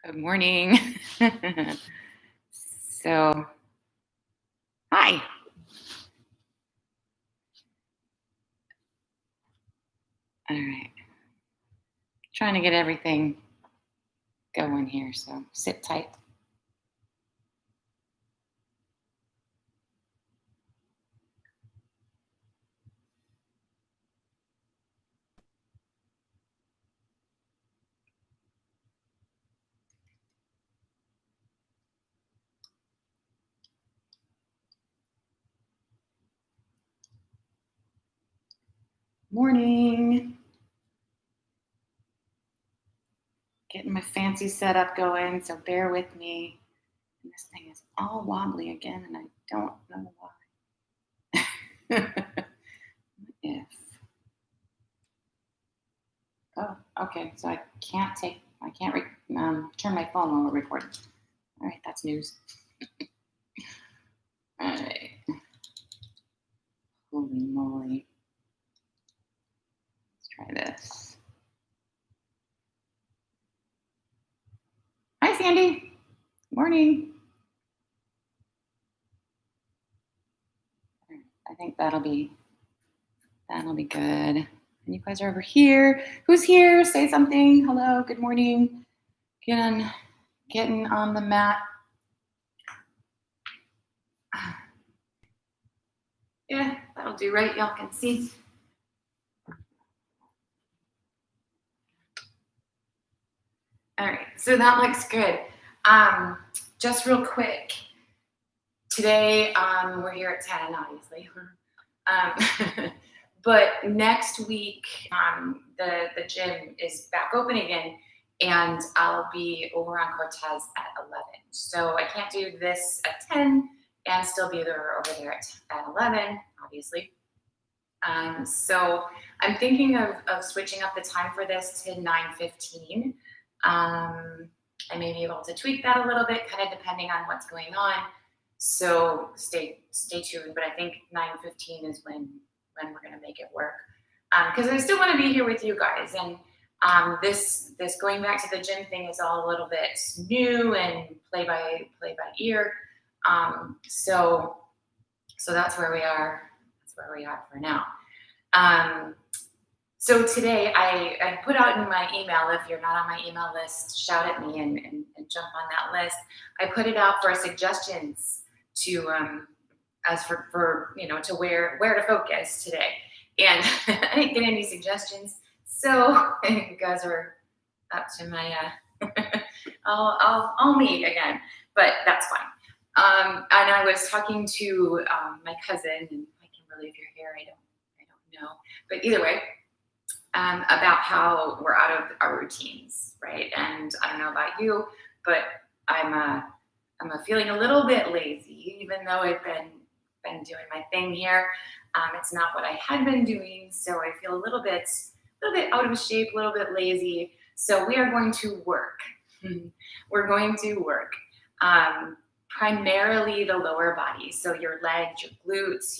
Good morning. So, hi. All right. Trying to get everything going here. So, sit tight. Morning. Getting my fancy setup going. So, bear with me. And this thing is all wobbly again, and I don't know why. if. Oh, okay. So, I can't turn my phone while we're recording. All right. That's news. All right. Holy moly. Let's try this. Hi, Sandy. Morning. I think that'll be good. And you guys are over here. Who's here? Say something. Hello. Good morning. Getting on the mat. Yeah, that'll do, right? Y'all can see. All right. So that looks good. Just real quick. Today, we're here at 10, obviously. But next week, the gym is back open again, and I'll be over on Cortez at 11. So I can't do this at 10 and still be there over there at 11, obviously. So I'm thinking of switching up the time for this to 9:15. I may be able to tweak that a little bit, kind of depending on what's going on. So stay tuned. But I think 9:15 is when we're going to make it work. Because I still want to be here with you guys. And this going back to the gym thing is all a little bit new and play by ear. So that's where we are. That's where we are for now. So today I put out in my email, if you're not on my email list, shout at me and jump on that list. I put it out for suggestions to as for to where to focus today. And I didn't get any suggestions. So you guys are up to my I'll meet again, but that's fine. And I was talking to my cousin, and I can't believe if you're here. I don't know, but either way, about how we're out of our routines, right? And I don't know about you, but I'm feeling a little bit lazy, even though I've been doing my thing here. It's not what I had been doing, so I feel a little bit out of shape, a little bit lazy. So we are going to work. We're going to work. Primarily the lower body, so your legs, your glutes,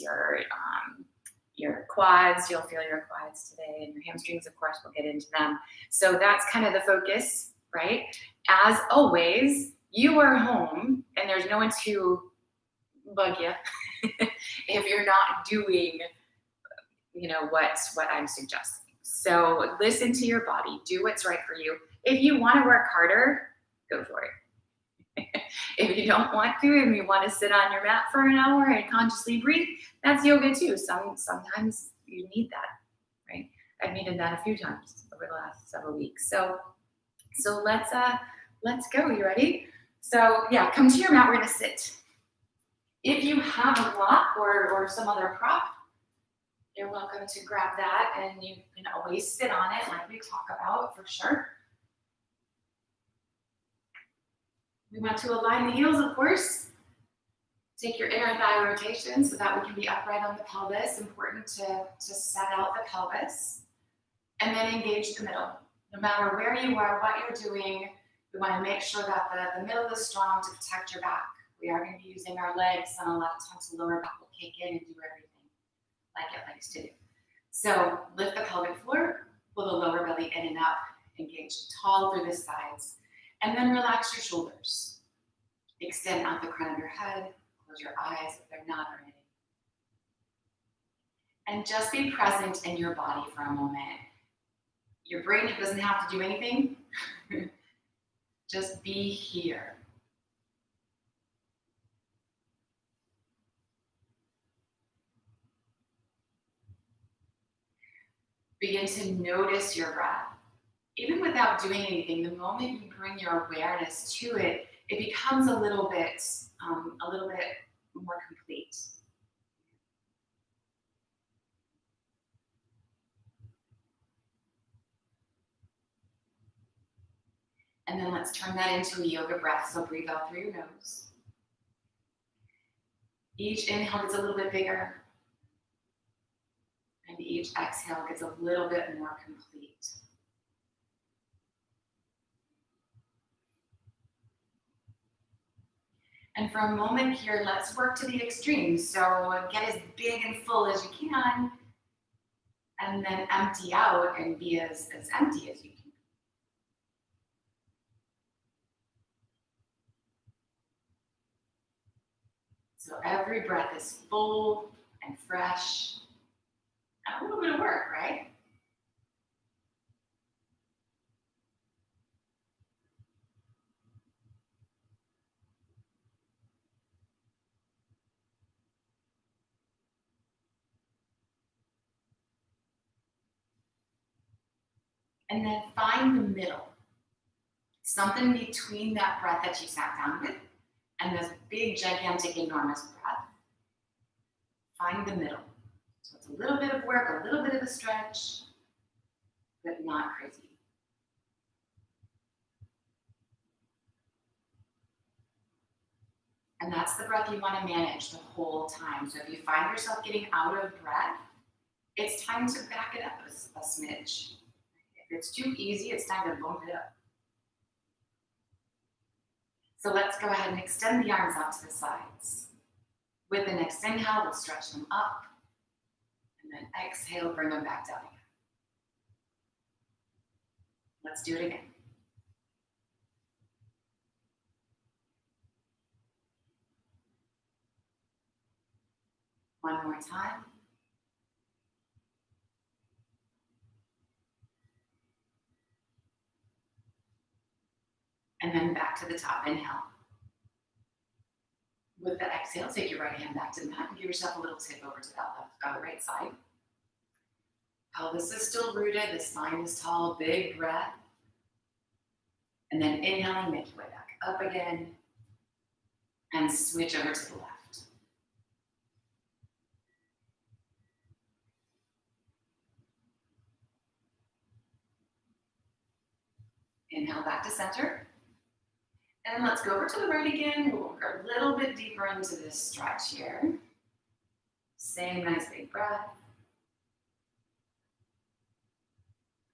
your quads. You'll feel your quads today, and your hamstrings, of course, we'll get into them. So that's kind of the focus, right? As always, you are home, and there's no one to bug you if you're not doing, what I'm suggesting. So listen to your body, do what's right for you. If you want to work harder, go for it. If you don't want to, and you want to sit on your mat for an hour and consciously breathe, that's yoga too. Sometimes you need that, right? I've needed that a few times over the last several weeks. So let's go. You ready? So yeah, come to your mat. We're gonna sit. If you have a block or some other prop, you're welcome to grab that, and you can always sit on it, like we talk about for sure. We want to align the heels, of course. Take your inner thigh rotation so that we can be upright on the pelvis. Important to set out the pelvis. And then engage the middle. No matter where you are, what you're doing, we want to make sure that the middle is strong to protect your back. We are going to be using our legs, and a lot of times the lower back will kick in and do everything like it likes to do. So lift the pelvic floor, pull the lower belly in and up, engage tall through the sides. And then relax your shoulders. Extend out the crown of your head. Close your eyes if they're not already. And just be present in your body for a moment. Your brain doesn't have to do anything. Just be here. Begin to notice your breath. Even without doing anything, the moment you bring your awareness to it, it becomes a little bit more complete. And then let's turn that into a yoga breath. So breathe out through your nose. Each inhale gets a little bit bigger. And each exhale gets a little bit more complete. And for a moment here, let's work to the extreme. So get as big and full as you can, and then empty out and be as empty as you can. So every breath is full and fresh, and a little bit of work, right? And then find the middle. Something between that breath that you sat down with and this big, gigantic, enormous breath. Find the middle. So it's a little bit of work, a little bit of a stretch, but not crazy. And that's the breath you want to manage the whole time. So if you find yourself getting out of breath, it's time to back it up a smidge. If it's too easy, it's time to bump it up. So let's go ahead and extend the arms out to the sides. With the next inhale, we'll stretch them up. And then exhale, bring them back down again. Let's do it again. One more time. And then back to the top, inhale. With the exhale, take your right hand back to the mat and give yourself a little tip over to that right side. Pelvis is still rooted, the spine is tall, big breath. And then inhaling, make your way back up again. And switch over to the left. Inhale back to center. And let's go over to the right again. We'll work a little bit deeper into this stretch here. Same nice big breath.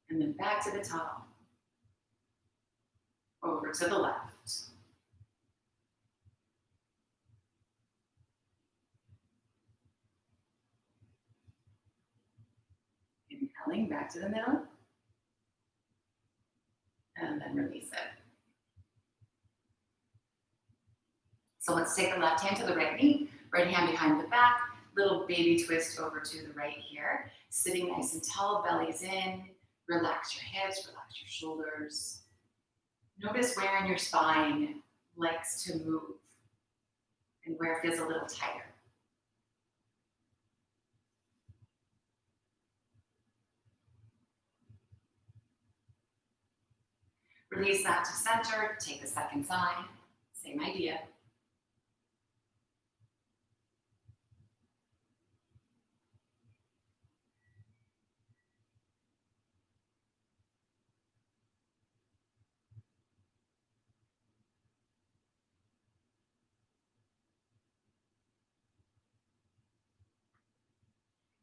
And then back to the top. Over to the left. Inhaling back to the middle. And then release it. So let's take the left hand to the right knee, right hand behind the back, little baby twist over to the right here. Sitting nice and tall, belly's in. Relax your hips, relax your shoulders. Notice where in your spine likes to move and where it feels a little tighter. Release that to center, take the second side, same idea.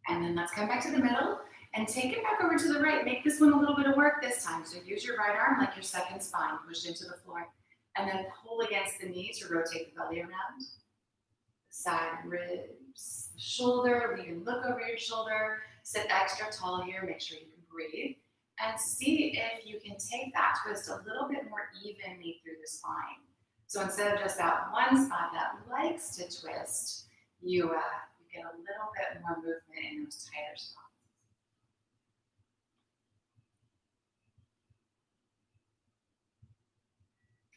And then let's come back to the middle and take it back over to the right. Make this one a little bit of work this time. So use your right arm like your second spine, push into the floor. And then pull against the knee to rotate the belly around. Side ribs, the shoulder, you can look over your shoulder. Sit extra tall here, make sure you can breathe. And see if you can take that twist a little bit more evenly through the spine. So instead of just that one spot that likes to twist, you get a little bit more movement in those tighter spots.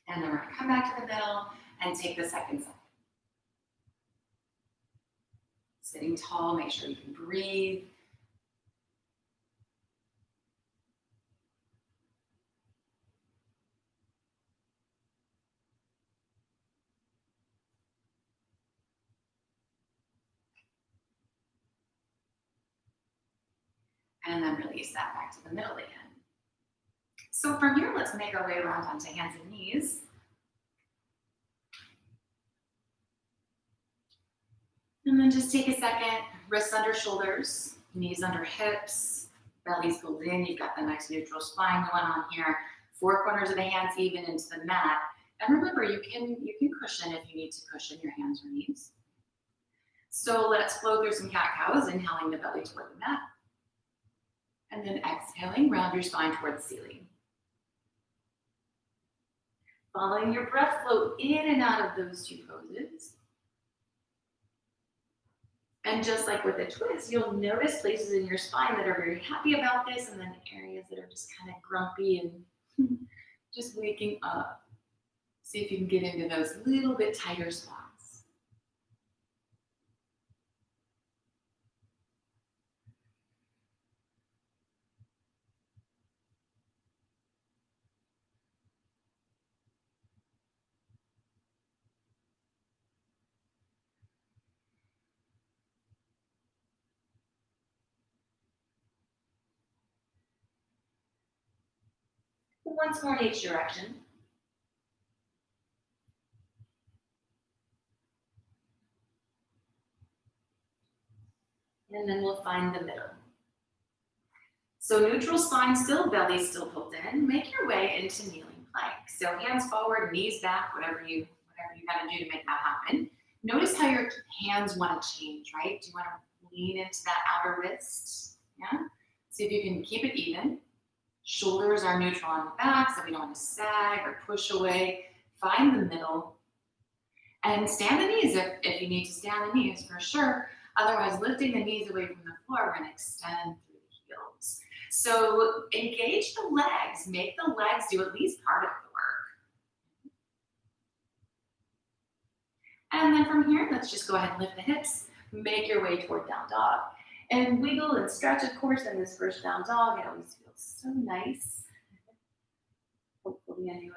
And then we're going to come back to the middle and take the second side. Sitting tall, make sure you can breathe. And then release that back to the middle again. So from here, let's make our way around onto hands and knees. And then just take a second, wrists under shoulders, knees under hips, belly's pulled in. You've got the nice neutral spine going on here. Four corners of the hands even into the mat. And remember, you can cushion if you need to cushion your hands or knees. So let's flow through some cat-cows, inhaling the belly toward the mat. And then exhaling, round your spine toward the ceiling. Following your breath, flow in and out of those two poses. And just like with a twist, you'll notice places in your spine that are very happy about this, and then areas that are just kind of grumpy and just waking up. See if you can get into those little bit tighter spots. Once more in each direction. And then we'll find the middle. So neutral spine still, belly still pulled in. Make your way into kneeling plank. So hands forward, knees back, whatever you gotta do to make that happen. Notice how your hands want to change, right? Do you want to lean into that outer wrist? Yeah? See if you can keep it even. Shoulders are neutral on the back, so we don't want to sag or push away. Find the middle. And stand the knees if you need to stand the knees, for sure. Otherwise, lifting the knees away from the floor, we're going to extend through the heels. So engage the legs. Make the legs do at least part of the work. And then from here, let's just go ahead and lift the hips. Make your way toward down dog. And wiggle and stretch, of course, in this first down dog. It always feels so nice. Hopefully, anyway.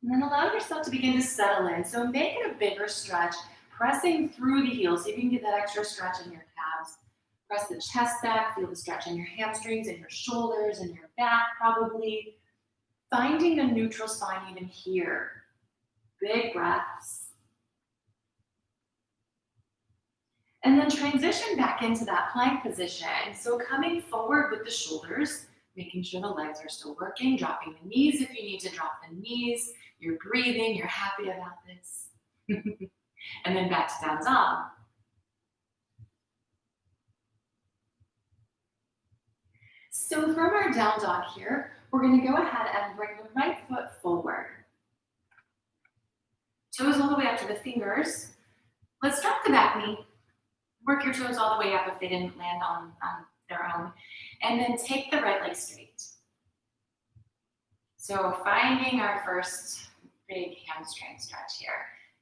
And then allow yourself to begin to settle in. So make it a bigger stretch, pressing through the heels. So you can get that extra stretch in your calves. Press the chest back, feel the stretch in your hamstrings and your shoulders and your back probably. Finding a neutral spine even here. Big breaths. And then transition back into that plank position. So coming forward with the shoulders, making sure the legs are still working, dropping the knees if you need to drop the knees. You're breathing, you're happy about this. And then back to down dog. So from our down dog here, we're going to go ahead and bring the right foot forward. Toes all the way up to the fingers. Let's drop the back knee. Work your toes all the way up if they didn't land on their own. And then take the right leg straight. So finding our first big hamstring stretch here.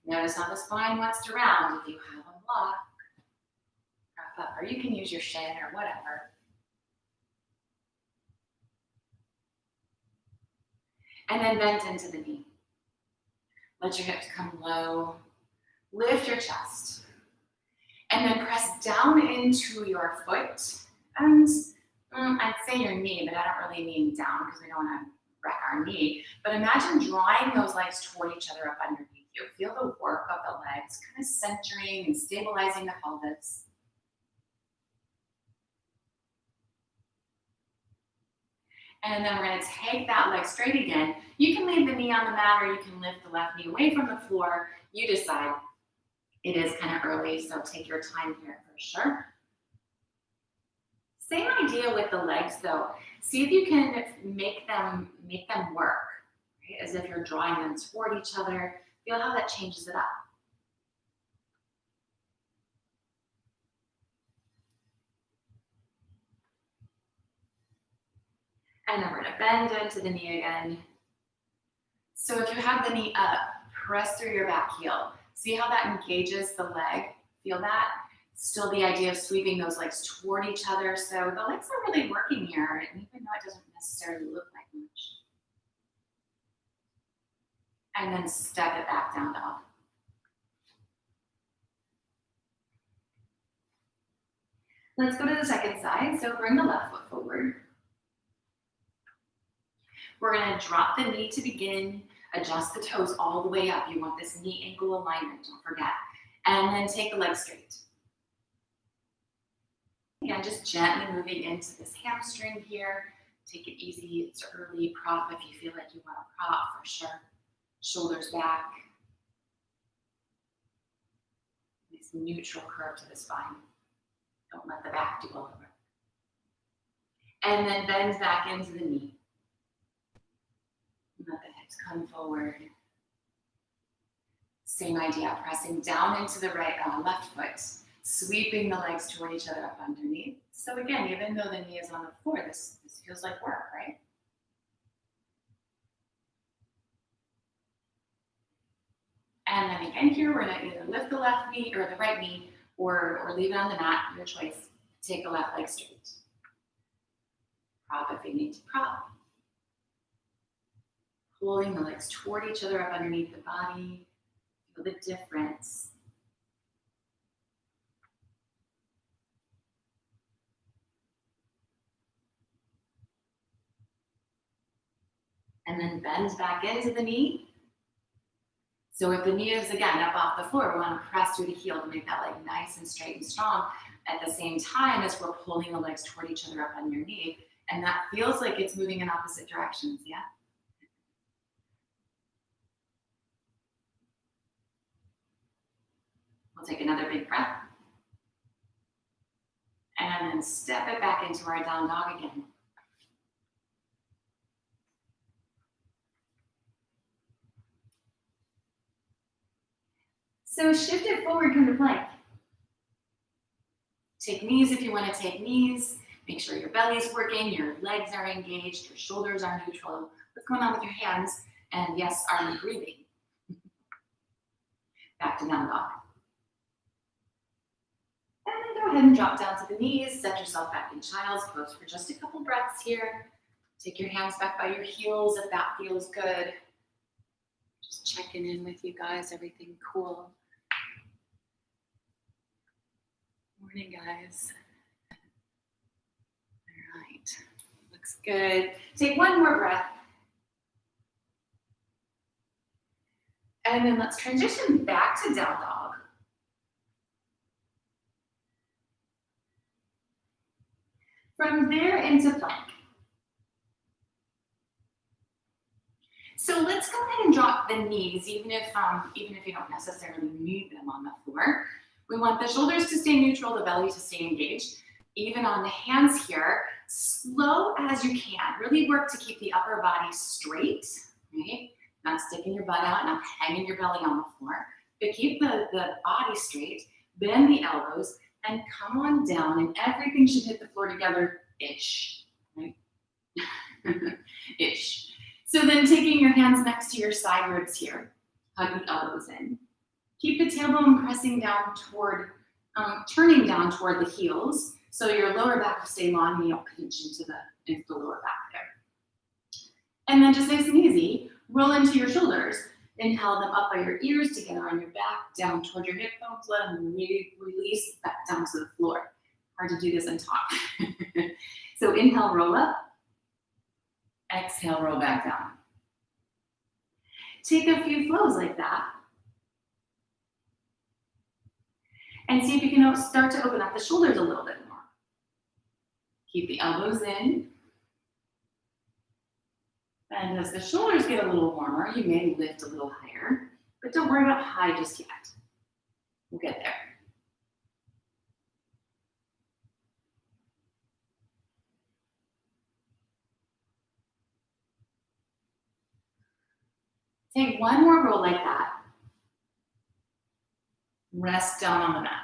Notice how the spine wants to round. If you have a block, wrap up. Or you can use your shin or whatever. And then bend into the knee. Let your hips come low. Lift your chest. And then press down into your foot. And I'd say your knee, but I don't really mean down because we don't want to wreck our knee. But imagine drawing those legs toward each other up underneath you. Feel the work of the legs, kind of centering and stabilizing the pelvis. And then we're going to take that leg straight again. You can leave the knee on the mat or you can lift the left knee away from the floor. You decide. It is kind of early, so take your time here for sure. Same idea with the legs though. See if you can make them work, right? As if you're drawing them toward each other. Feel how that changes it up. And then we're gonna bend into the knee again. So if you have the knee up, press through your back heel. See how that engages the leg? Feel that? Still the idea of sweeping those legs toward each other. So the legs are really working here, and even though it doesn't necessarily look like much. And then step it back down dog. Let's go to the second side. So bring the left foot forward. We're gonna drop the knee to begin, adjust the toes all the way up. You want this knee ankle alignment, don't forget. And then take the leg straight. Again, just gently moving into this hamstring here. Take it easy, it's early. Prop if you feel like you want to prop for sure. Shoulders back. Nice neutral curve to the spine. Don't let the back do all the work. And then bend back into the knee. Let the hips come forward. Same idea, pressing down into the left foot, sweeping the legs toward each other up underneath. So again, even though the knee is on the floor, this feels like work, right? And then again here, we're gonna either lift the left knee or the right knee or leave it on the mat, your choice. Take the left leg straight. Prop if you need to prop. Pulling the legs toward each other up underneath the body. Feel the difference. And then bend back into the knee. So if the knee is again up off the floor, we want to press through the heel to make that leg nice and straight and strong at the same time as we're pulling the legs toward each other up underneath. And that feels like it's moving in opposite directions, yeah? We'll take another big breath. And then step it back into our down dog again. So shift it forward, come to plank. Take knees if you want to take knees. Make sure your belly's working, your legs are engaged, your shoulders are neutral. What's going on with your hands? And yes, are you breathing? Back to down dog. And then go ahead and drop down to the knees. Set yourself back in child's pose for just a couple breaths here. Take your hands back by your heels if that feels good. Just checking in with you guys. Everything cool? Morning, guys. All right. Looks good. Take one more breath. And then let's transition back to down dog. From there into plank. So let's go ahead and drop the knees, even if you don't necessarily need them on the floor. We want the shoulders to stay neutral, the belly to stay engaged. Even on the hands here, slow as you can. Really work to keep the upper body straight, right? Not sticking your butt out, not hanging your belly on the floor, but keep the body straight, bend the elbows, and come on down, and everything should hit the floor together-ish, right? Ish. So then taking your hands next to your side ribs here, hug the elbows in. Keep the tailbone pressing down toward, turning down toward the heels, so your lower back will stay long and you don't pinch into the lower back there. And then just nice and easy, roll into your shoulders. Inhale them up by your ears together on your back, down toward your hip bones. Let them release back down to the floor. Hard to do this and talk. So inhale, roll up. Exhale, roll back down. Take a few flows like that. And see if you can start to open up the shoulders a little bit more. Keep the elbows in. And as the shoulders get a little warmer, you may lift a little higher, but don't worry about high just yet. We'll get there. Take one more roll like that. Rest down on the mat.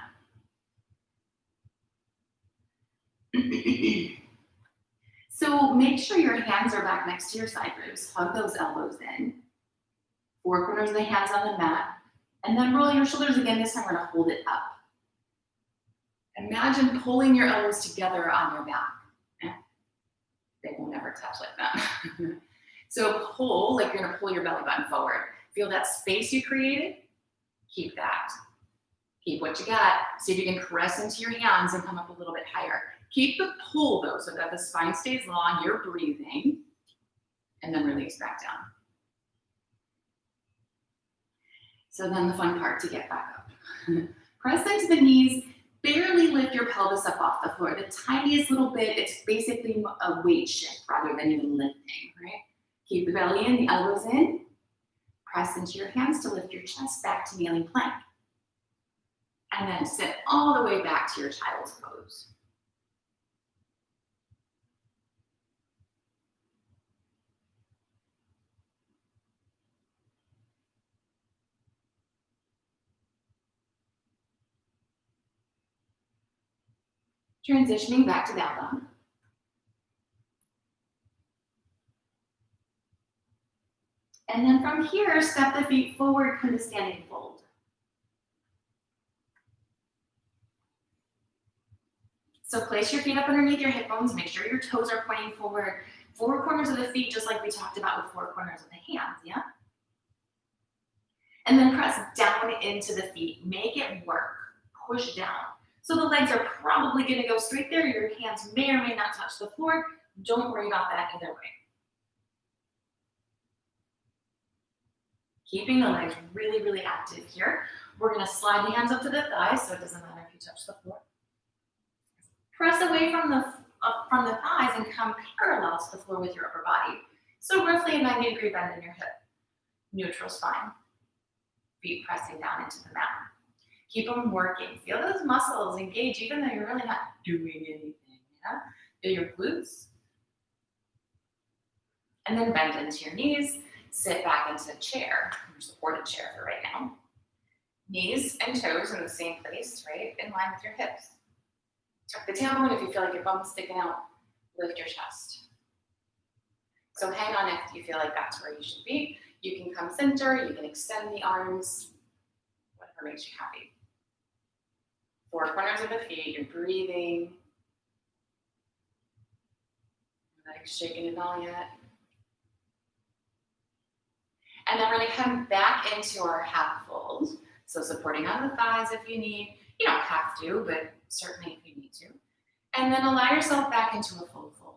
So make sure your hands are back next to your side ribs. Hug those elbows in. Four corners of the hands on the mat. And then roll your shoulders again. This time we're going to hold it up. Imagine pulling your elbows together on your back. They will never touch like that. So pull, like you're going to pull your belly button forward. Feel that space you created? Keep that. Keep what you got. See if you can press into your hands and come up a little bit higher. Keep the pull though, so that the spine stays long, you're breathing, and then release back down. So then the fun part to get back up. Press into the knees, barely lift your pelvis up off the floor. The tiniest little bit, it's basically a weight shift rather than even lifting, right? Keep the belly in, the elbows in. Press into your hands to lift your chest back to kneeling plank. And then sit all the way back to your child's pose. Transitioning back to down dog. And then from here, step the feet forward, come to standing fold. So place your feet up underneath your hip bones. Make sure your toes are pointing forward. Four corners of the feet, just like we talked about with four corners of the hands, yeah? And then press down into the feet. Make it work. Push down. So the legs are probably going to go straight there. Your hands may or may not touch the floor. Don't worry about that either way. Keeping the legs really, really active here. We're going to slide the hands up to the thighs, so it doesn't matter if you touch the floor. Press away from the thighs and come parallel to the floor with your upper body. So roughly a 90-degree bend in your hip. Neutral spine. Feet pressing down into the mat. Keep them working. Feel those muscles engage even though you're really not doing anything. Yeah? Feel your glutes. And then bend into your knees. Sit back into chair, your supported chair for right now. Knees and toes in the same place, right? In line with your hips. Tuck the tailbone. If you feel like your bum's sticking out, lift your chest. So hang on if you feel like that's where you should be. You can come center, you can extend the arms, whatever makes you happy. Four corners of the feet, you're breathing. Not shaking it all yet. And then we're going to come back into our half fold. So supporting on the thighs if you need. You don't have to, but certainly if you need to. And then allow yourself back into a full fold.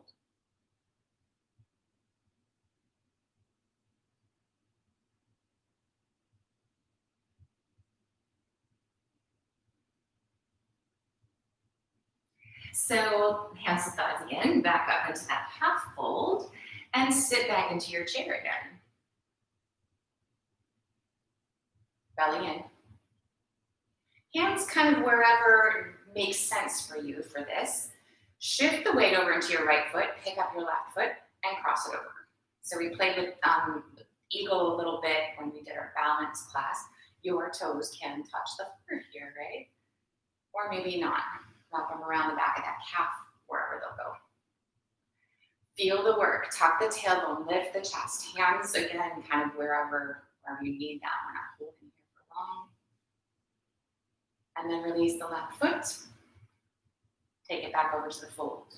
So hands to thighs again, back up into that half fold, and sit back into your chair again. Belly in. Hands kind of wherever makes sense for you for this. Shift the weight over into your right foot, pick up your left foot, and cross it over. So we played with eagle a little bit when we did our balance class. Your toes can touch the floor here, right? Or maybe not. Wrap them around the back of that calf, wherever they'll go. Feel the work. Tuck the tailbone, lift the chest. Hands, again, kind of wherever you need that. We're not holding here for long. And then release the left foot. Take it back over to the fold.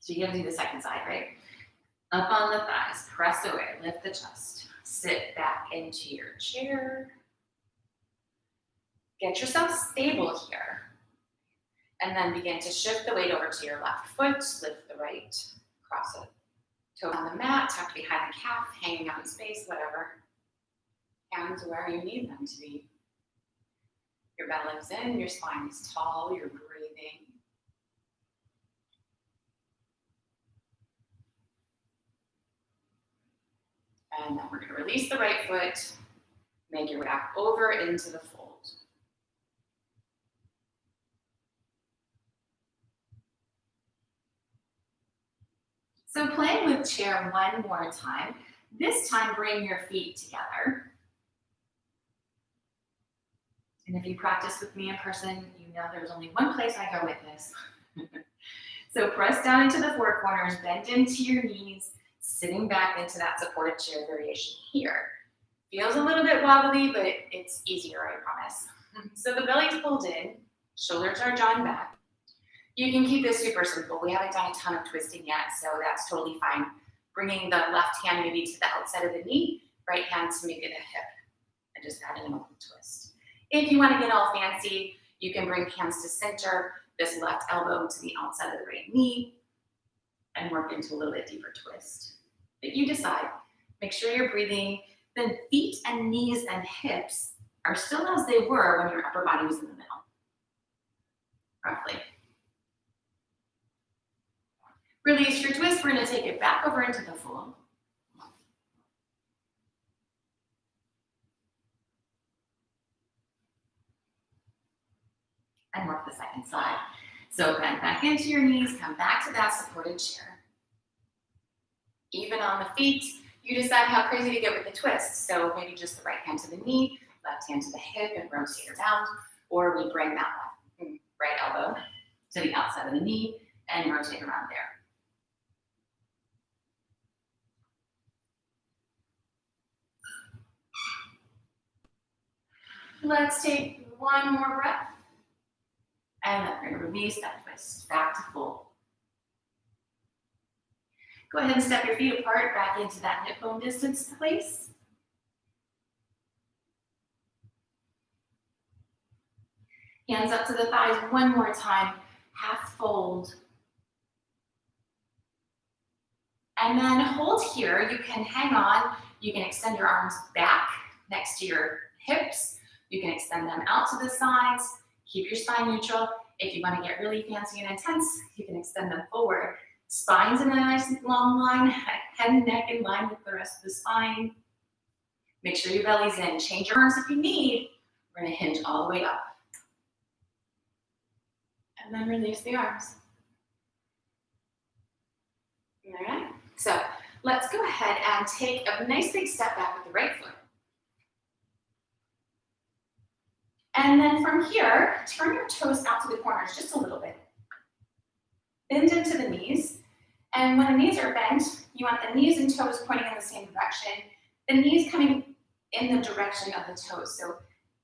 So you're going to do the second side, right? Up on the thighs, press away, lift the chest. Sit back into your chair. Get yourself stable here. And then begin to shift the weight over to your left foot, lift the right, cross it. Toe on the mat, tucked behind the calf, hanging out in space, whatever. hands where you need them to be. Your belly's in, your spine is tall, you're breathing. And then we're going to release the right foot, make your way back over into the fold. So playing with chair one more time. This time, bring your feet together. And if you practice with me in person, you know there's only one place I go with this. So press down into the four corners, bend into your knees, sitting back into that supported chair variation here. Feels a little bit wobbly, but it's easier, I promise. So the belly's pulled in, shoulders are drawn back. You can keep this super simple. We haven't done a ton of twisting yet, so that's totally fine. Bringing the left hand maybe to the outside of the knee, right hand to maybe the hip, and just add an open twist. If you want to get all fancy, you can bring hands to center, this left elbow to the outside of the right knee, and work into a little bit deeper twist. But you decide. Make sure you're breathing. The feet and knees and hips are still as they were when your upper body was in the middle, roughly. Release your twist. We're going to take it back over into the fold. And work the second side. So bend back into your knees, come back to that supported chair. Even on the feet, you decide how crazy to get with the twist. So maybe just the right hand to the knee, left hand to the hip and rotate around, or we bring that right elbow to the outside of the knee and rotate around there. Let's take one more breath. And then we're going to release that twist back to full. Go ahead and step your feet apart back into that hip bone distance place. Hands up to the thighs one more time, half fold. And then hold here. You can hang on. You can extend your arms back next to your hips. You can extend them out to the sides. Keep your spine neutral. If you want to get really fancy and intense, you can extend them forward. Spine's in a nice long line, head and neck in line with the rest of the spine. Make sure your belly's in. Change your arms if you need. We're going to hinge all the way up. And then release the arms. All right, so let's go ahead and take a nice big step back with the right foot. And then from here, turn your toes out to the corners just a little bit. Bend into the knees. And when the knees are bent, you want the knees and toes pointing in the same direction. The knees coming in the direction of the toes. So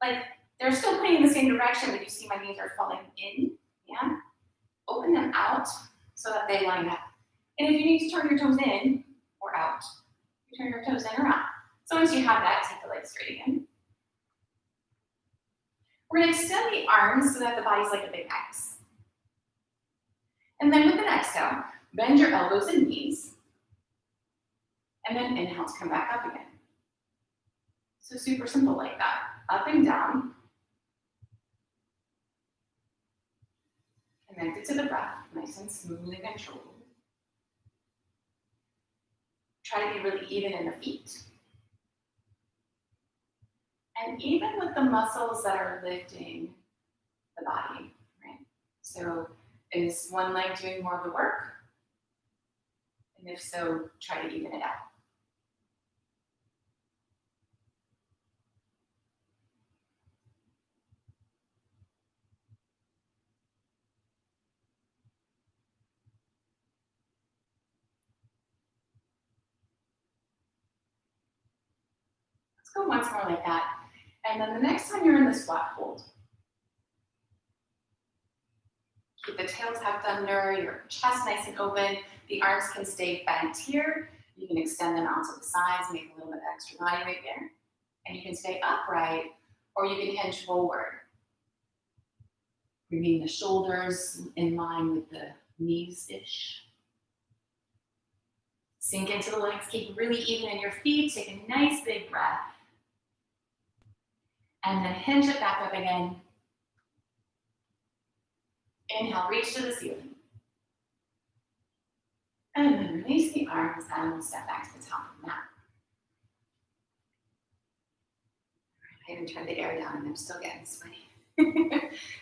like they're still pointing in the same direction, but you see my knees are falling in. Yeah. Open them out so that they line up. And if you need to turn your toes in or out, you turn your toes in or out. So once you have that, take the legs straight again. We're going to extend the arms so that the body's like a big X. And then with an exhale, bend your elbows and knees. And then inhale to come back up again. So super simple like that. Up and down. Connected to the breath, nice and smooth and controlled. Try to be really even in the feet. And even with the muscles that are lifting the body, right? So is one leg doing more of the work? And if so, try to even it out. Let's go once more like that. And then the next time you're in the squat, hold. Keep the tail tucked under, your chest nice and open. The arms can stay bent here. You can extend them out to the sides, make a little bit of extra body weight there. And you can stay upright, or you can hinge forward. Bringing the shoulders in line with the knees-ish. Sink into the legs, keep really even in your feet. Take a nice big breath. And then hinge it back up again. Inhale, reach to the ceiling. And then release the arms and we'll step back to the top of the mat. I even turned the air down and I'm still getting sweaty.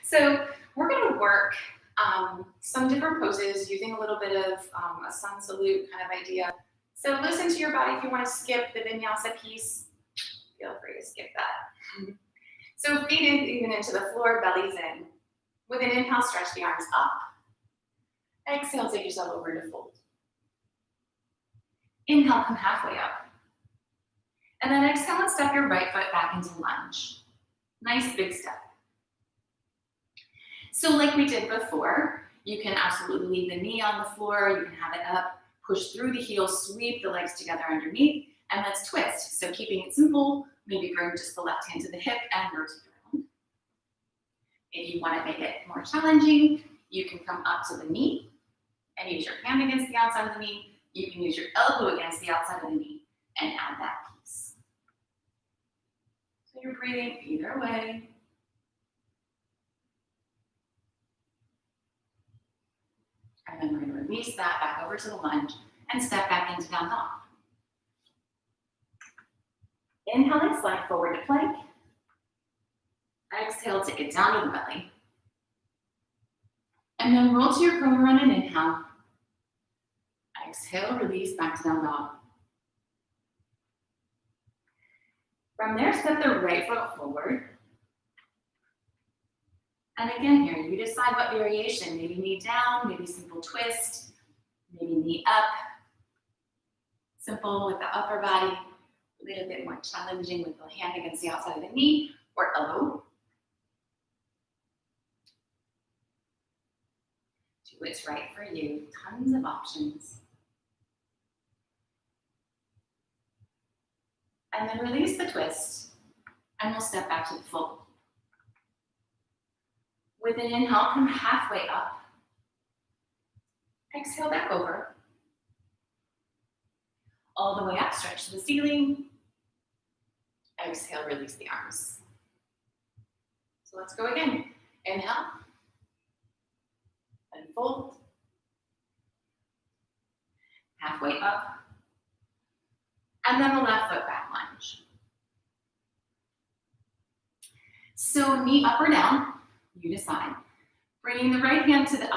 So we're going to work some different poses using a little bit of a sun salute kind of idea. So listen to your body. If you want to skip the vinyasa piece, feel free to skip that. So feet in, even into the floor, bellies in. With an inhale, stretch the arms up. Exhale, take yourself over to fold. Inhale, come halfway up. And then exhale and step your right foot back into lunge. Nice big step. So like we did before, you can absolutely leave the knee on the floor, you can have it up, push through the heels, sweep the legs together underneath, and let's twist. So keeping it simple, maybe bring just the left hand to the hip and rotate around. If you want to make it more challenging, you can come up to the knee and use your hand against the outside of the knee. You can use your elbow against the outside of the knee and add that piece. So you're breathing either way. And then we're going to release that back over to the lunge and step back into down dog. Inhale and slide forward to plank. Exhale, take it down to the belly. And then roll to your Cobra on an inhale. Exhale, release back to down dog. From there, step the right foot forward. And again here, you decide what variation, maybe knee down, maybe simple twist, maybe knee up. Simple with the upper body, a little bit more challenging with the hand against the outside of the knee or elbow. Do what's right for you, tons of options. And then release the twist, and we'll step back to the fold. With an inhale, come halfway up. Exhale back over. All the way up, stretch to the ceiling. Exhale, release the arms. So let's go again. Inhale. And fold. Halfway up. And then the left foot back lunge. So knee up or down, you decide. Bringing the right hand to the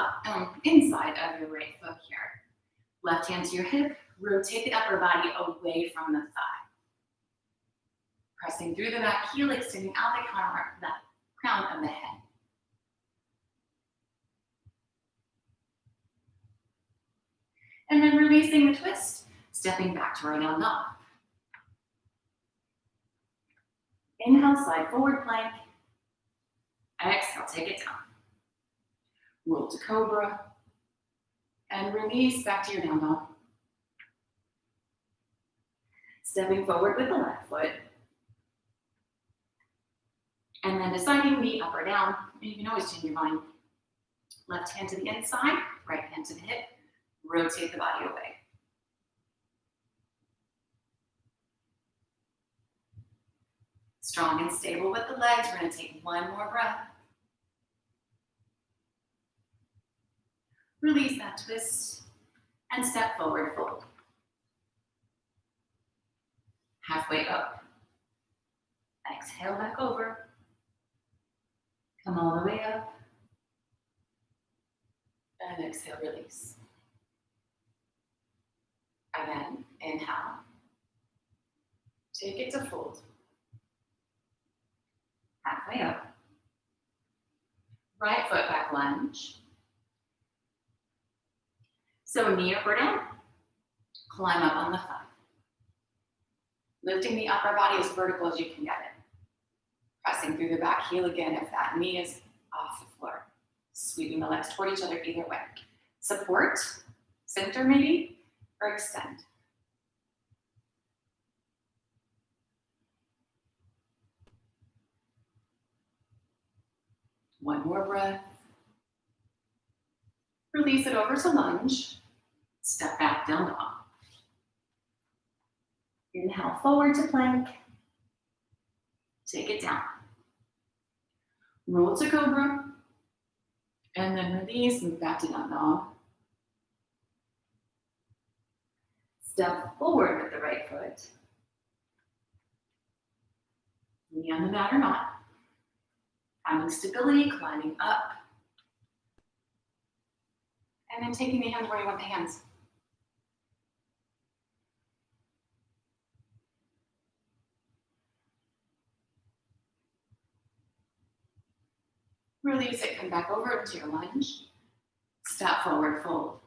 inside of your right foot here. Left hand to your hip, rotate the upper body away from the thigh. Pressing through the back heel, extending out the crown of the head. And then releasing the twist, stepping back to our down dog. Inhale, slide forward plank. Exhale, take it down. Roll to Cobra. And release back to your down dog. Stepping forward with the left foot. And then deciding knee up or down. And you can always change your mind. Left hand to the inside, right hand to the hip. Rotate the body away. Strong and stable with the legs. We're going to take one more breath. Release that twist and step forward, fold. Halfway up. Exhale back over. Come all the way up. And exhale, release. Again, inhale. Take it to fold. Halfway up. Right foot back lunge. So knee up or down. Climb up on the thigh. Lifting the upper body as vertical as you can get it. Pressing through the back heel again if that knee is off the floor. Sweeping the legs toward each other either way. Support, center maybe, or extend. One more breath. Release it over to lunge. Step back, down dog. Inhale forward to plank. Take it down. Roll to Cobra. And then release, move back to down dog. Step forward with the right foot. Knee on the mat or not. Having stability, climbing up. And then taking the hands where you want the hands. Release it, come back over into your lunge. Step forward, fold.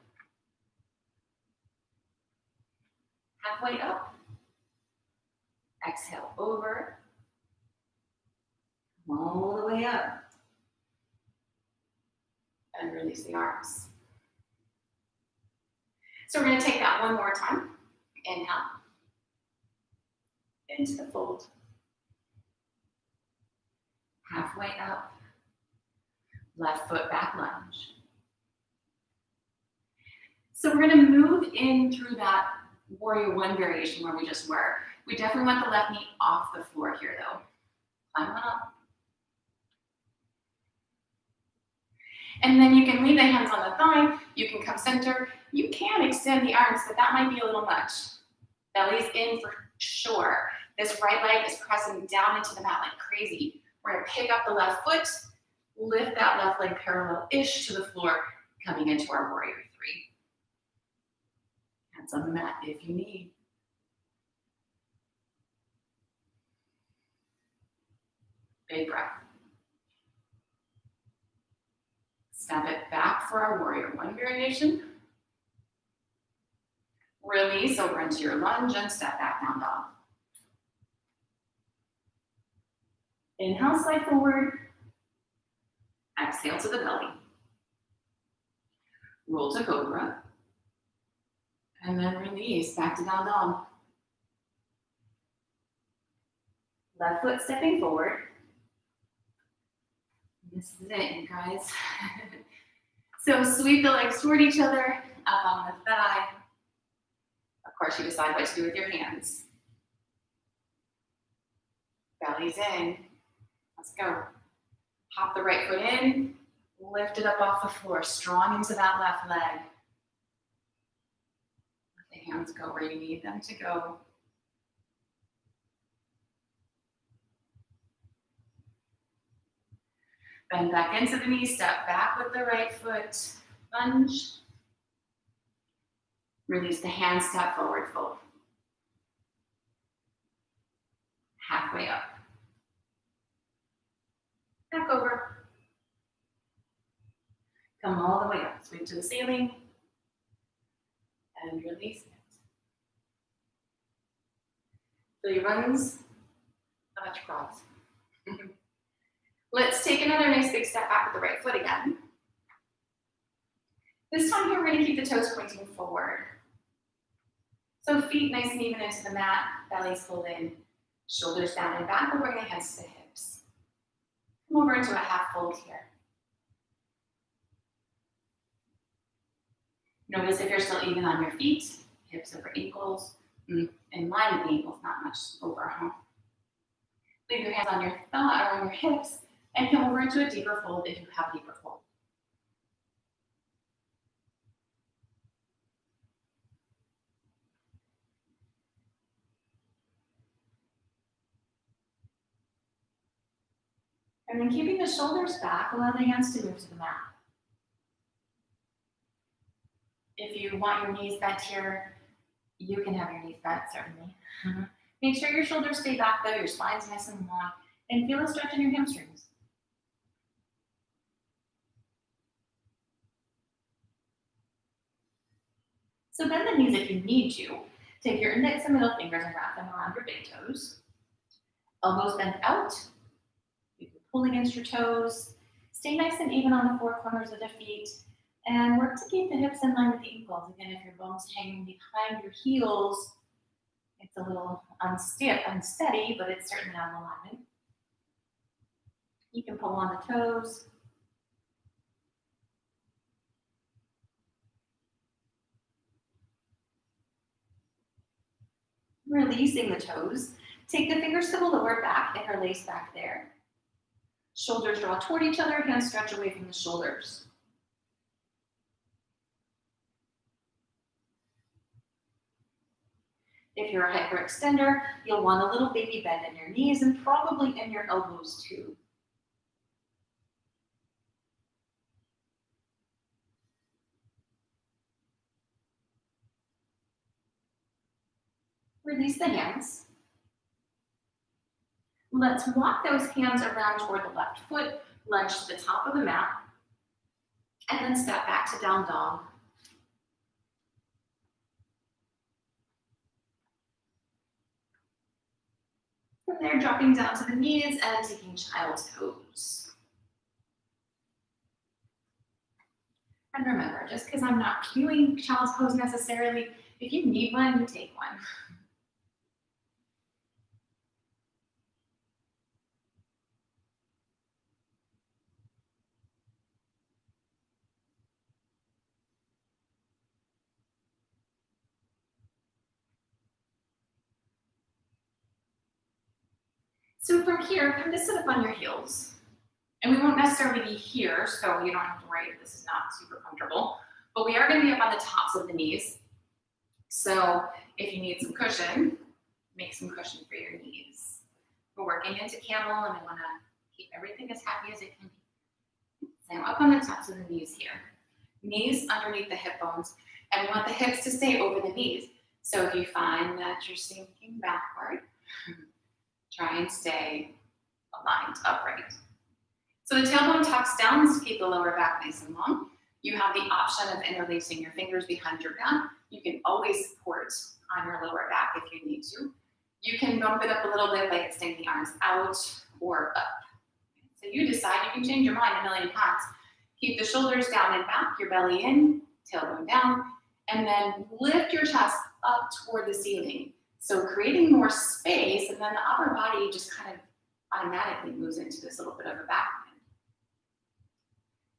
Halfway up. Exhale, over. All the way up. And release the arms. So we're going to take that one more time. Inhale. Into the fold. Halfway up. Left foot back lunge. So we're going to move in through that warrior one variation where we just were. We definitely want the left knee off the floor here though. Climb on up. And then you can leave the hands on the thigh. You can come center. You can extend the arms, but that might be a little much. Belly's in for sure. This right leg is pressing down into the mat like crazy. We're going to pick up the left foot. Lift that left leg parallel-ish to the floor, coming into our warrior three. Hands on the mat if you need. Big breath. Step it back for our warrior one variation. Release over into your lunge and step back down dog. Inhale, slide forward. Exhale to the belly. Roll to Cobra. And then release back to down dog. Left foot stepping forward. This is it, you guys. So sweep the legs toward each other, up on the thigh. Of course, you decide what to do with your hands. Belly's in. Let's go. Hop the right foot in, lift it up off the floor, strong into that left leg. Let the hands go where you need them to go. Bend back into the knee, step back with the right foot, lunge. Release the hands, step forward, fold. Halfway up. Back over. Come all the way up. Sweep to the ceiling. And release it. Feel your runs. How much cross. Let's take another nice big step back with the right foot again. This time here, we're going to keep the toes pointing forward. So feet nice and even into the mat, belly's pulled in, shoulders down and back. We'll bring the hands to the hips. Come over into a half fold here. Notice if you're still even on your feet, hips over ankles, in line with the ankles, not much over, huh? Leave your hands on your thigh or on your hips and come over into a deeper fold if you have deeper fold. And then keeping the shoulders back, allow the hands to move to the mat. If you want your knees bent here, you can have your knees bent, certainly. Make sure your shoulders stay back though, your spine's nice and long, and feel a stretch in your hamstrings. So bend the knees if you need to. Take your index and middle fingers and wrap them around your big toes. Elbows bent out. You can pull against your toes. Stay nice and even on the four corners of the feet. And work to keep the hips in line with the ankles. Again, if your bone's hanging behind your heels, it's a little unsteady, but it's certainly on alignment. You can pull on the toes. Releasing the toes. Take the fingers to the lower back, interlace back there. Shoulders draw toward each other, hands stretch away from the shoulders. If you're a hyperextender, you'll want a little baby bend in your knees and probably in your elbows too. Release the hands. Let's walk those hands around toward the left foot, lunge to the top of the mat, and then step back to down dog. From there, dropping down to the knees and taking child's pose. And remember, just because I'm not cueing child's pose necessarily, if you need one, you take one. So from here, come to sit up on your heels. And we won't necessarily be here, so you don't have to worry if this is not super comfortable. But we are going to be up on the tops of the knees. So if you need some cushion, make some cushion for your knees. We're working into camel, and I want to keep everything as happy as it can be. So up on the tops of the knees here. Knees underneath the hip bones, and we want the hips to stay over the knees. So if you find that you're sinking backward, try and stay aligned, upright. So the tailbone tucks down to keep the lower back nice and long. You have the option of interlacing your fingers behind your back. You can always support on your lower back if you need to. You can bump it up a little bit by extending the arms out or up. So you decide, you can change your mind a million times. Keep the shoulders down and back, your belly in, tailbone down, and then lift your chest up toward the ceiling. So creating more space, and then the upper body just kind of automatically moves into this little bit of a back bend.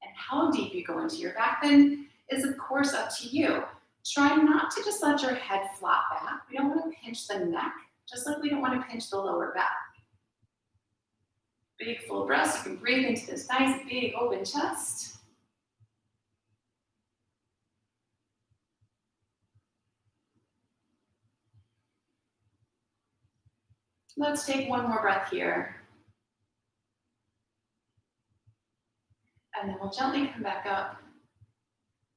And how deep you go into your back bend is, of course, up to you. Try not to just let your head flop back. We don't want to pinch the neck, just like we don't want to pinch the lower back. Big full breaths. You can breathe into this nice, big, open chest. Let's take one more breath here. And then we'll gently come back up.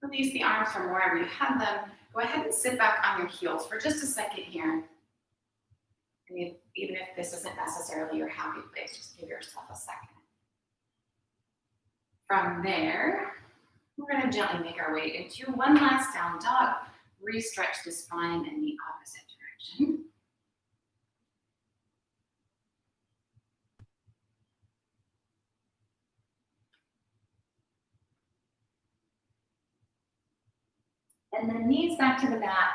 Release the arms from wherever you had them. Go ahead and sit back on your heels for just a second here. And even if this isn't necessarily your happy place, just give yourself a second. From there, we're going to gently make our way into one last down dog. Re-stretch the spine in the opposite direction. And then knees back to the mat.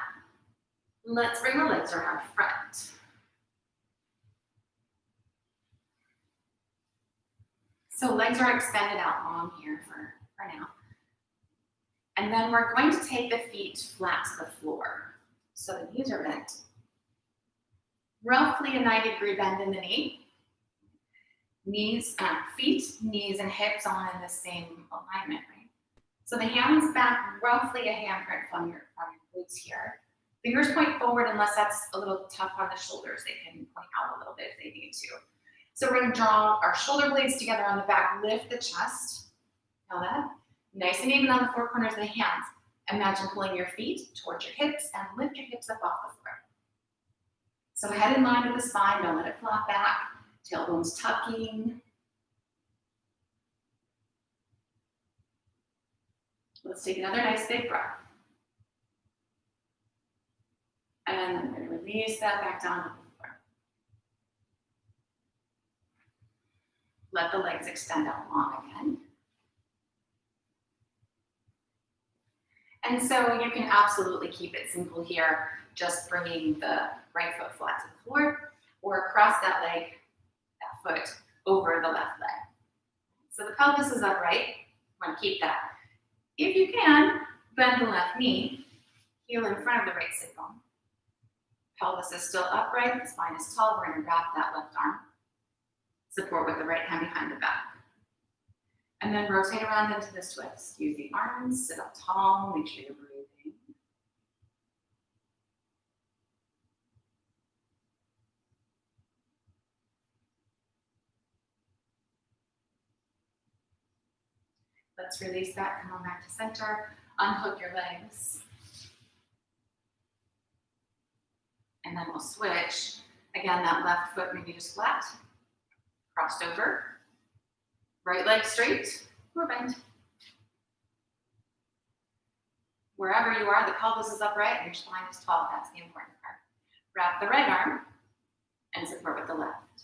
Let's bring the legs around front. So legs are extended out long here for now. And then we're going to take the feet flat to the floor. So the knees are bent. Roughly a 90-degree bend in the knee. Feet, knees, and hips all in the same alignment, right? So the hands back, roughly a handprint from your glutes here. Fingers point forward unless that's a little tough on the shoulders. They can point out a little bit if they need to. So we're going to draw our shoulder blades together on the back, lift the chest. Feel that? Nice and even on the four corners of the hands. Imagine pulling your feet towards your hips and lift your hips up off the floor. So head in line with the spine, don't let it flop back. Tailbones tucking. Let's take another nice big breath. And then I'm going to release that back down to the floor. Let the legs extend out long again. And so you can absolutely keep it simple here, just bringing the right foot flat to the floor, or cross that leg, that foot, over the left leg. So the pelvis is upright. You want to keep that. If you can, bend the left knee, heel in front of the right sit bone. Pelvis is still upright, the spine is tall. We're going to wrap that left arm. Support with the right hand behind the back. And then rotate around into this twist. Use the arms, sit up tall, make sure you're breathing. Let's release that, come on back to center, unhook your legs. And then we'll switch. Again, that left foot maybe just flat, crossed over. Right leg straight, or bend. Wherever you are, the pelvis is upright, your spine is tall. That's the important part. Wrap the right arm and support with the left.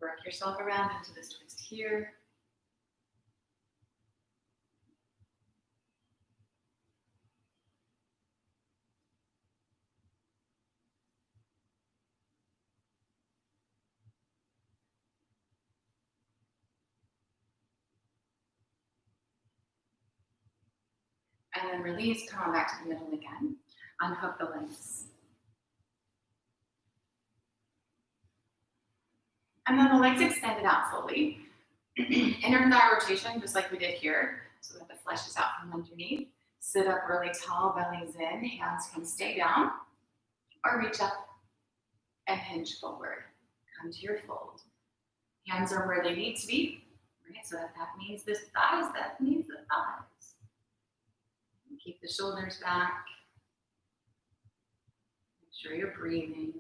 Work yourself around into this twist here. And then release, come on back to the middle again. Unhook the legs. And then the legs extended out fully. Inner thigh rotation, just like we did here, so that the flesh is out from underneath. Sit up really tall, belly's in, hands can stay down, or reach up and hinge forward. Come to your fold. Hands are where they need to be, right? So that means the thighs, that means the thighs. Keep the shoulders back. Make sure you're breathing.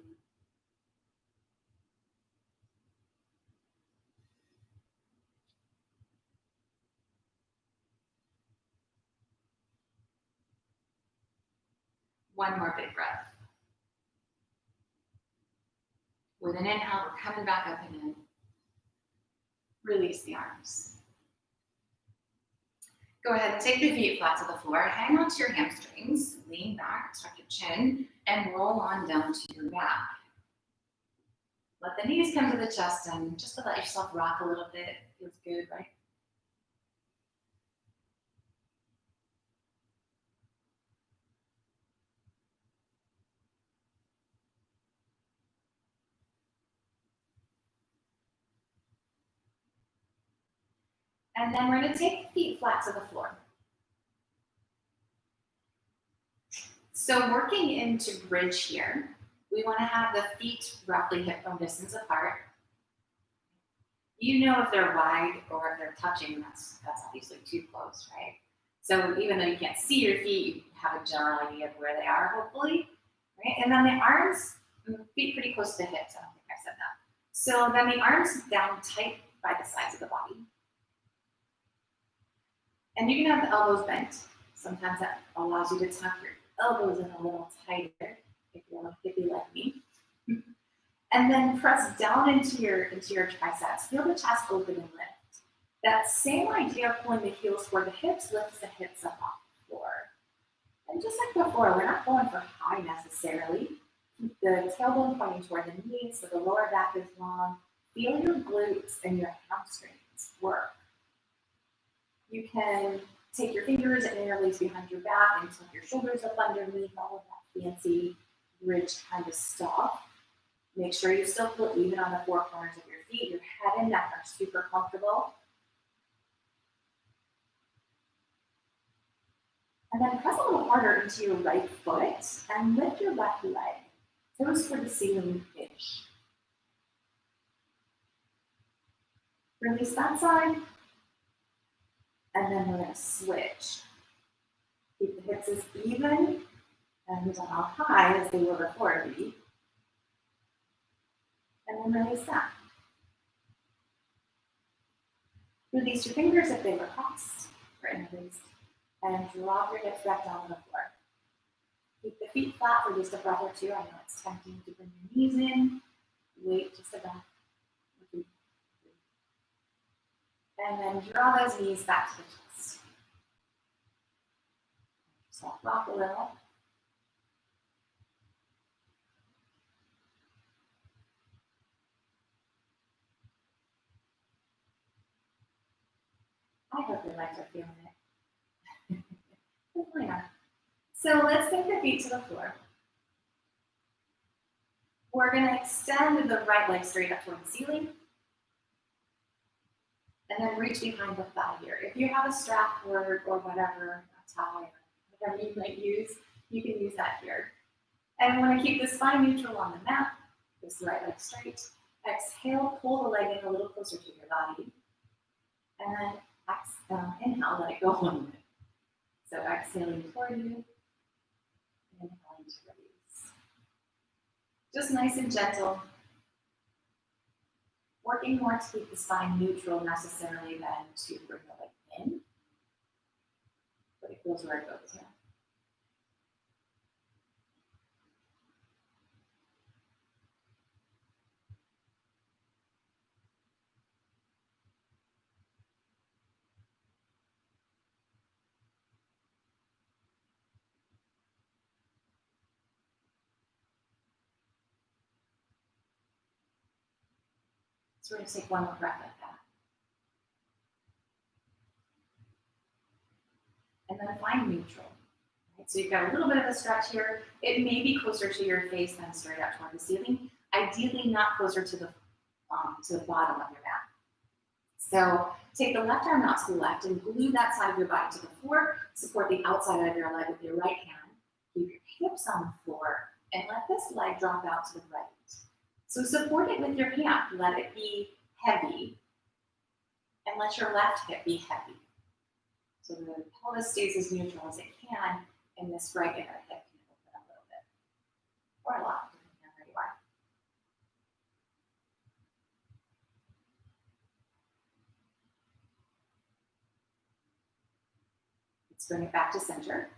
One more big breath. With an inhale, we're coming back up and in. Release the arms. Go ahead and take the feet flat to the floor. Hang on to your hamstrings. Lean back, tuck your chin, and roll on down to your back. Let the knees come to the chest and just to let yourself rock a little bit. Feels good, right? And then we're going to take the feet flat to the floor. So working into bridge here, we want to have the feet roughly hip bone distance apart. You know if they're wide or if they're touching, that's obviously too close, right? So even though you can't see your feet, you have a general idea of where they are, hopefully, right? And then the arms, feet pretty close to the hips. I don't think I said that. So then the arms down tight by the sides of the body. And you can have the elbows bent. Sometimes that allows you to tuck your elbows in a little tighter if you're like me. And then press down into your triceps. Feel the chest open and lift. That same idea of pulling the heels toward the hips lifts the hips up off the floor. And just like before, we're not going for high necessarily. Keep the tailbone pointing toward the knees so the lower back is long. Feel your glutes and your hamstrings work. You can take your fingers and interlace behind your back and tuck your shoulders up underneath, all of that fancy bridge kind of stuff. Make sure you still feel even on the four corners of your feet. Your head and neck are super comfortable. And then press a little harder into your right foot and lift your left leg. Toes toward the ceiling-ish. Release that side. And then we're going to switch. Keep the hips as even and how high as they were before to be. And then release that. Release your fingers if they were crossed or interlaced. And drop your hips back down to the floor. Keep the feet flat for just a breath or two. I know it's tempting to bring your knees in. Wait just a breath. And then draw those knees back to the chest. So rock a little. I hope your legs are feeling it. Hopefully not. So let's take the feet to the floor. We're going to extend the right leg straight up toward the ceiling. And then reach behind the thigh here. If you have a strap or whatever, a tie or whatever you might use, you can use that here. And we want to keep the spine neutral on the mat. This right leg straight. Exhale, pull the leg in a little closer to your body. And then inhale, let it go one minute. So exhaling toward you, inhaling to release. Just nice and gentle. Working more to keep the spine neutral necessarily than to bring the leg in. But it goes where it goes here. So we're going to take one more breath like that. And then find neutral. Right? So you've got a little bit of a stretch here. It may be closer to your face than straight up toward the ceiling. Ideally not closer to the bottom of your mat. So take the left arm out to the left and glue that side of your body to the floor. Support the outside of your leg with your right hand. Keep your hips on the floor and let this leg drop out to the right. So support it with your hand. Let it be heavy and let your left hip be heavy. So the pelvis stays as neutral as it can and this right inner hip can open a little bit or a lot, depending on where you are. Let's bring it back to center.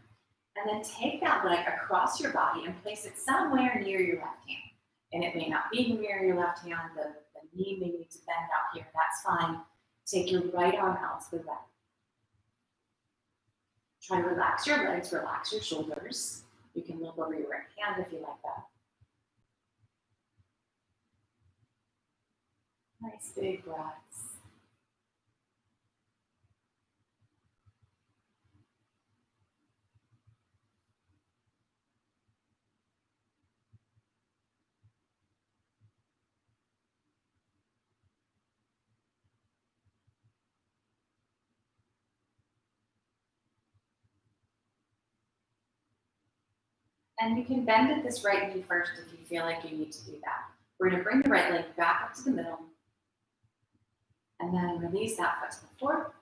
And then take that leg across your body and place it somewhere near your left hand. And it may not be near your left hand, the knee may need to bend out here, that's fine. Take your right arm out to the right. Try to relax your legs, relax your shoulders. You can look over your right hand if you like that. Nice big breaths. And you can bend at this right knee first if you feel like you need to do that. We're going to bring the right leg back up to the middle and then release that foot to the floor.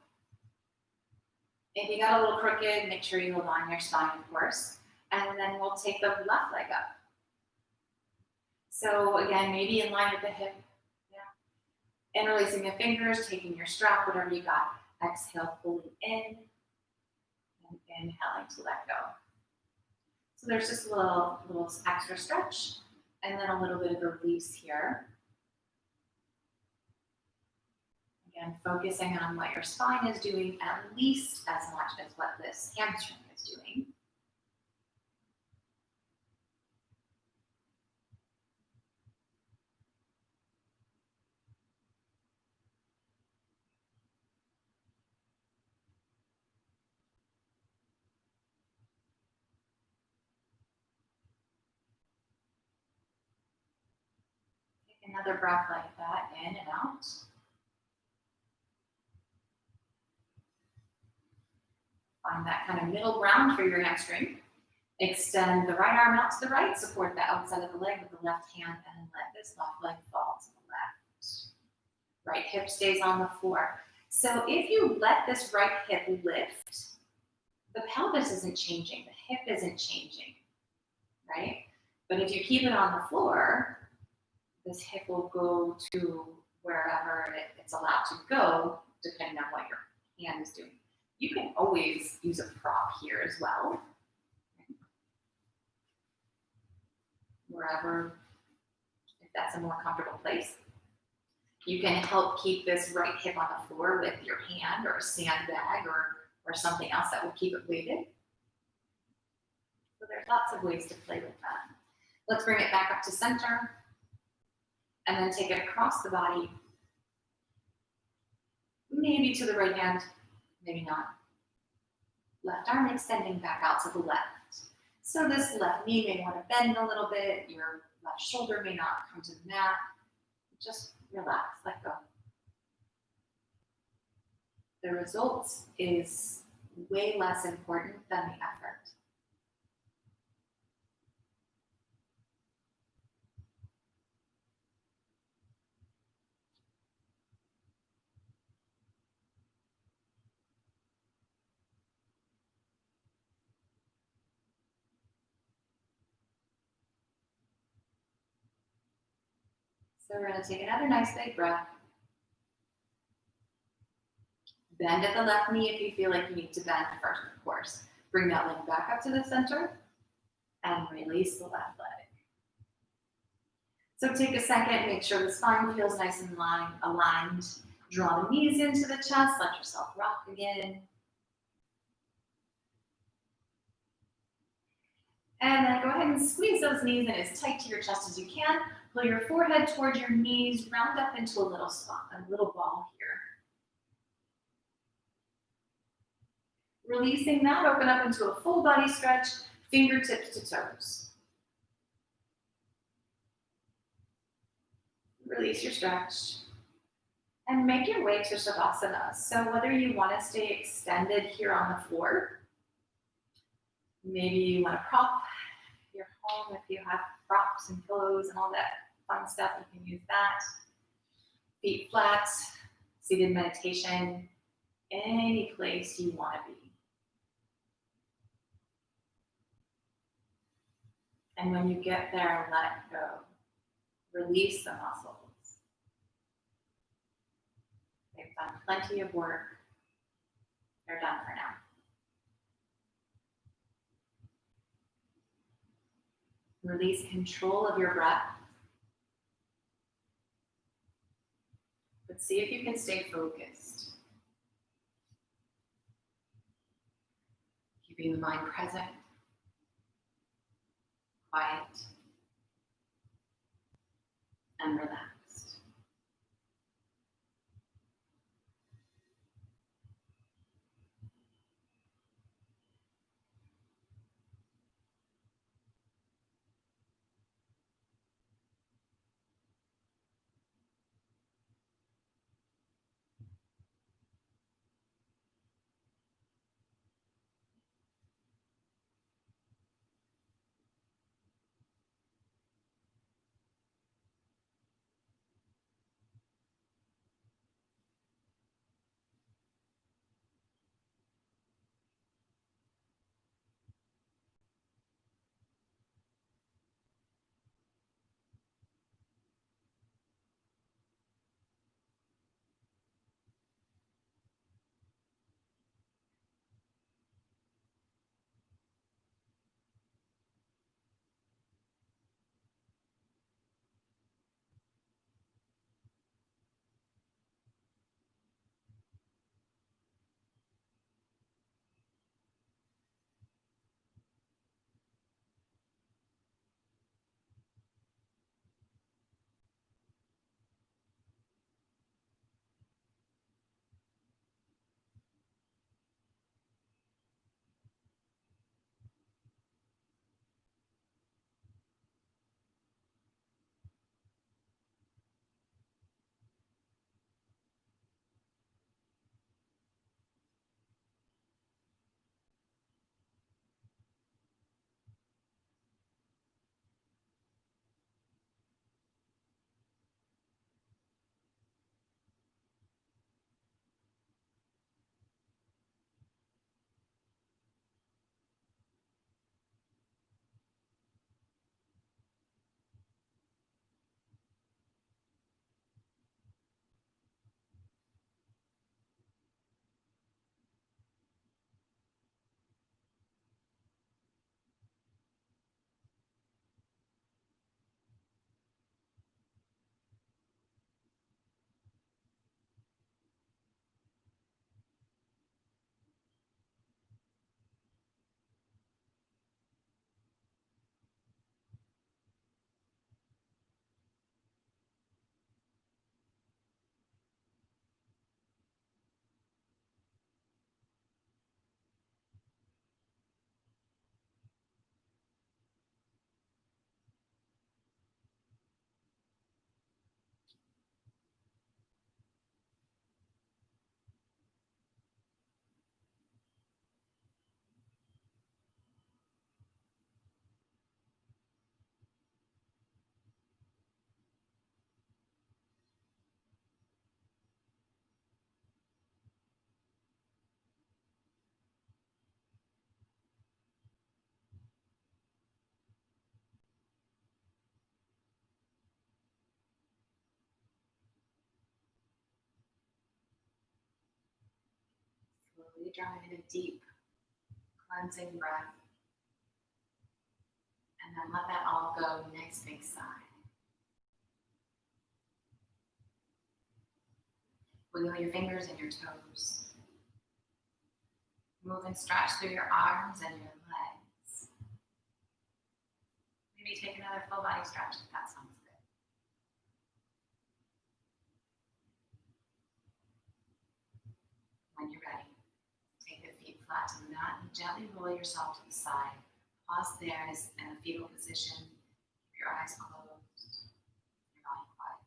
If you got a little crooked, make sure you hold on your spine, of course. And then we'll take the left leg up. So again, maybe in line with the hip. Yeah. Interlacing the fingers, taking your strap, whatever you got. Exhale, pulling in and inhaling to let go. So there's just a little extra stretch and then a little bit of a release here. Again, focusing on what your spine is doing at least as much as what this hamstring is doing. Take another breath like that, in and out. Find that kind of middle ground for your hamstring. Extend the right arm out to the right, support the outside of the leg with the left hand, and then let this left leg fall to the left. Right hip stays on the floor. So if you let this right hip lift, the pelvis isn't changing, the hip isn't changing, right? But if you keep it on the floor, this hip will go to wherever it's allowed to go, depending on what your hand is doing. You can always use a prop here as well. Wherever, if that's a more comfortable place. You can help keep this right hip on the floor with your hand or a sandbag or something else that will keep it weighted. So there's lots of ways to play with that. Let's bring it back up to center and then take it across the body. Maybe to the right hand, maybe not. Left arm extending back out to the left. So this left knee may want to bend a little bit. Your left shoulder may not come to the mat. Just relax, let go. The results is way less important than the effort. So we're going to take another nice big breath. Bend at the left knee if you feel like you need to bend first, of course. Bring that leg back up to the center and release the left leg. So take a second, make sure the spine feels nice and aligned. Draw the knees into the chest, let yourself rock again. And then go ahead and squeeze those knees in as tight to your chest as you can. Pull your forehead towards your knees, round up into a little spot, a little ball here. Releasing that, open up into a full body stretch, fingertips to toes. Release your stretch. And make your way to Shavasana. So whether you want to stay extended here on the floor, maybe you want to prop your home if you have props and pillows and all that fun stuff, you can use that. Feet flat, seated meditation, any place you want to be. And when you get there, let go. Release the muscles. They've done plenty of work. They're done for now. Release control of your breath. But see if you can stay focused. Keeping the mind present, quiet, and relaxed. Slowly drawing in a deep, cleansing breath. And then let that all go. Nice big sigh. Wiggle your fingers and your toes. Move and stretch through your arms and your legs. Maybe take another full body stretch if that sounds good. When you're ready, take the feet flat to the mat and gently roll yourself to the side. Pause there in a fetal position. Keep your eyes closed. Your body quiet.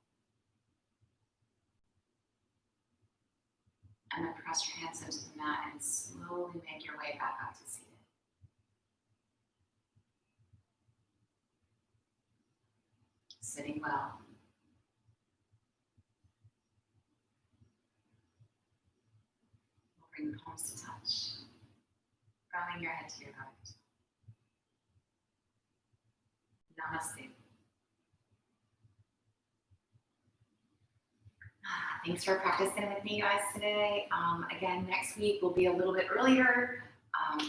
And then press your hands into the mat and slowly make your way back up to seated. Sitting well. We'll bring the palms to touch. Grounding your head to your heart. Namaste. Thanks for practicing with me, guys, today. Again, next week will be a little bit earlier,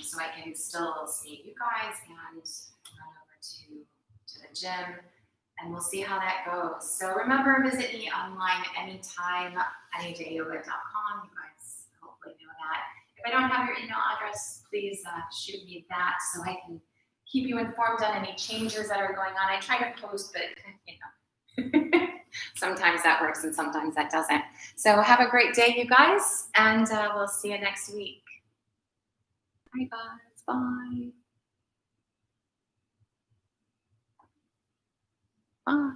so I can still see you guys and run over to the gym, and we'll see how that goes. So remember, visit me online anytime, anydayyoga.com. You guys hopefully know that. If I don't have your email address, please shoot me that so I can keep you informed on any changes that are going on. I try to post, but sometimes that works and sometimes that doesn't. So have a great day, you guys, and we'll see you next week. Bye, guys. Bye. Bye.